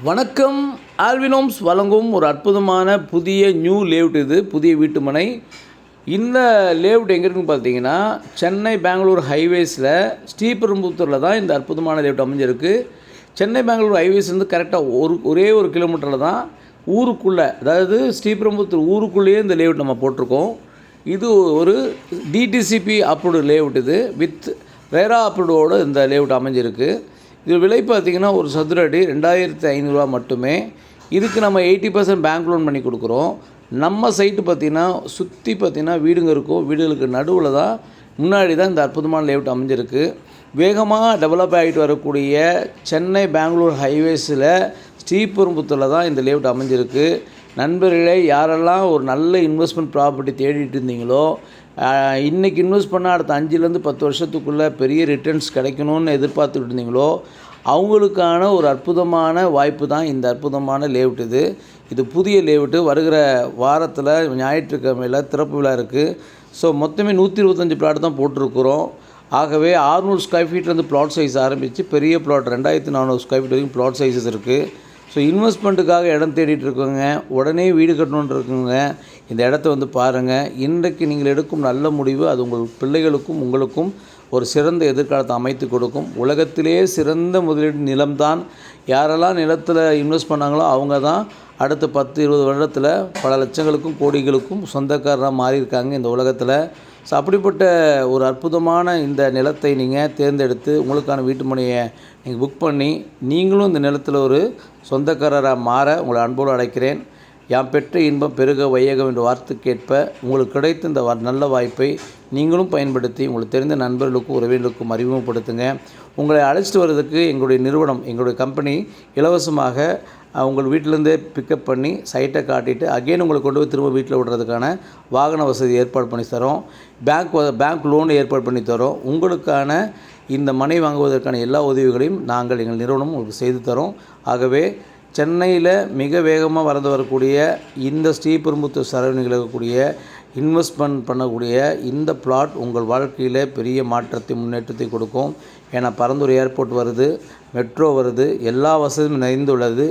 வணக்கம். ஆல்வினோம்ஸ் வழங்கும் ஒரு அற்புதமான புதிய நியூ லேஅவுட். இது புதிய வீட்டுமனை. இந்த லேஅவுட் எங்கே இருக்குன்னு பார்த்தீங்கன்னா, சென்னை பெங்களூர் ஹைவேஸில் ஸ்ரீபெரும்புத்தூரில் தான் இந்த அற்புதமான லேஅவுட் அமைஞ்சிருக்கு. சென்னை பெங்களூர் ஹைவேஸ்லேருந்து கரெக்டாக ஒரே ஒரு கிலோமீட்டரில் தான் ஊருக்குள்ளே, அதாவது ஸ்ரீபெரும்புத்தூர் ஊருக்குள்ளேயே இந்த லேஅவுட் நம்ம போட்டிருக்கோம். இது ஒரு டிடிசிபி அப்ரூவ்டு லேஅவுட். இது வித் ரேரா அப்ரூவோடு இந்த லேஅவுட் அமைஞ்சிருக்கு. இது விலை பார்த்திங்கன்னா ஒரு சதுர அடி 2500 மட்டுமே. இதுக்கு நம்ம 80% பேங்க் லோன் பண்ணி கொடுக்குறோம். நம்ம சைட்டு பார்த்திங்கன்னா சுற்றி பார்த்திங்கன்னா வீடுங்க இருக்கும். வீடுகளுக்கு நடுவில் தான் முன்னாடி தான் இந்த அற்புதமான லேஅவுட் அமைஞ்சிருக்கு. வேகமாக டெவலப் ஆகிட்டு வரக்கூடிய சென்னை பெங்களூர் ஹைவேஸில் ஸ்ரீபெரும்புத்தூரில் தான் இந்த லேஅவுட் அமைஞ்சிருக்கு. நண்பர்களே, யாரெல்லாம் ஒரு நல்ல இன்வெஸ்ட்மெண்ட் ப்ராப்பர்ட்டி தேடிட்டு இருந்தீங்களோ, இன்றைக்கி இன்வெஸ்ட் பண்ணால் அடுத்த 5லேருந்து 10 வருஷத்துக்குள்ளே பெரிய ரிட்டர்ன்ஸ் கிடைக்கணும்னு எதிர்பார்த்துக்கிட்டு இருந்தீங்களோ, அவங்களுக்கான ஒரு அற்புதமான வாய்ப்பு தான் இந்த அற்புதமான லேஅவுட். இது புதிய லேஅவுட்டு. வருகிற வாரத்தில் ஞாயிற்றுக்கிழமையில் திறப்பு விழா இருக்குது. ஸோ மொத்தமே 125 பிளாட் தான் போட்டிருக்கிறோம். ஆகவே 600 ஸ்கொயர் ஃபீட்லேருந்து பிளாட் சைஸ் ஆரம்பித்து பெரிய பிளாட் 2400 ஸ்கொயர் ஃபீட் வரைக்கும் பிளாட் சைஸஸ் இருக்குது. ஸோ இன்வெஸ்ட்மெண்ட்டுக்காக இடம் தேடிட்டு இருக்கோங்க, உடனே வீடு கட்டணுன்னு இருக்குங்க, இந்த இடத்த வந்து பாருங்கள். இன்றைக்கு நீங்கள் எடுக்கும் நல்ல முடிவு அது உங்கள் பிள்ளைகளுக்கும் உங்களுக்கும் ஒரு சிறந்த எதிர்காலத்தை அமைத்து கொடுக்கும். உலகத்திலேயே சிறந்த முதலீடு நிலம்தான். யாரெல்லாம் நிலத்தில் இன்வெஸ்ட் பண்ணாங்களோ அவங்க தான் அடுத்த 10-20 வருடத்தில் பல லட்சங்களுக்கும் கோடிகளுக்கும் சொந்தக்காரராக மாறியிருக்காங்க இந்த உலகத்தில். ஸோ அப்படிப்பட்ட ஒரு அற்புதமான இந்த நிலத்தை நீங்கள் தேர்ந்தெடுத்து உங்களுக்கான வீட்டு மனையை நீங்கள் புக் பண்ணி நீங்களும் இந்த நிலத்தில் ஒரு சொந்தக்காரராக மாற உங்களை அன்போடு அழைக்கிறேன். யாம் பெற்ற இன்பம் பெருக வையகம் என்ற வார்த்தைக்கேற்ப உங்களுக்கு கிடைத்த இந்த நல்ல வாய்ப்பை நீங்களும் பயன்படுத்தி உங்களுக்கு தெரிந்த நண்பர்களுக்கும் உறவினர்களுக்கும் அறிமுகப்படுத்துங்க. உங்களை அழைச்சிட்டு வர்றதுக்கு எங்களுடைய நிறுவனம், எங்களுடைய கம்பெனி இலவசமாக உங்கள் வீட்டிலேருந்தே பிக்கப் பண்ணி சைட்டை காட்டிட்டு அகெயின் உங்களை கொண்டு போய் திரும்ப வீட்டில் விடுறதுக்கான வாகன வசதி ஏற்பாடு பண்ணி தரோம். பேங்க் லோன் ஏற்பாடு பண்ணி தரோம். உங்களுக்கான இந்த மனை வாங்குவதற்கான எல்லா உதவிகளையும் நாங்கள் எங்கள் நிறுவனம் உங்களுக்கு செய்து தரோம். ஆகவே சென்னையில் மிக வேகமாக வளர்ந்து வரக்கூடிய இந்த ஸ்ரீபெரும்புத்தூர் சரௌண்டிங்கில் இருக்கக்கூடிய இன்வெஸ்ட்மெண்ட் பண்ணக்கூடிய இந்த பிளாட் உங்கள் வாழ்க்கையில் பெரிய மாற்றத்தை முன்னேற்றத்தை கொடுக்கும். ஏன்னா பரந்தூர் ஏர்போர்ட் வருது, மெட்ரோ வருது, எல்லா வசதியும் நிறைந்துள்ளது.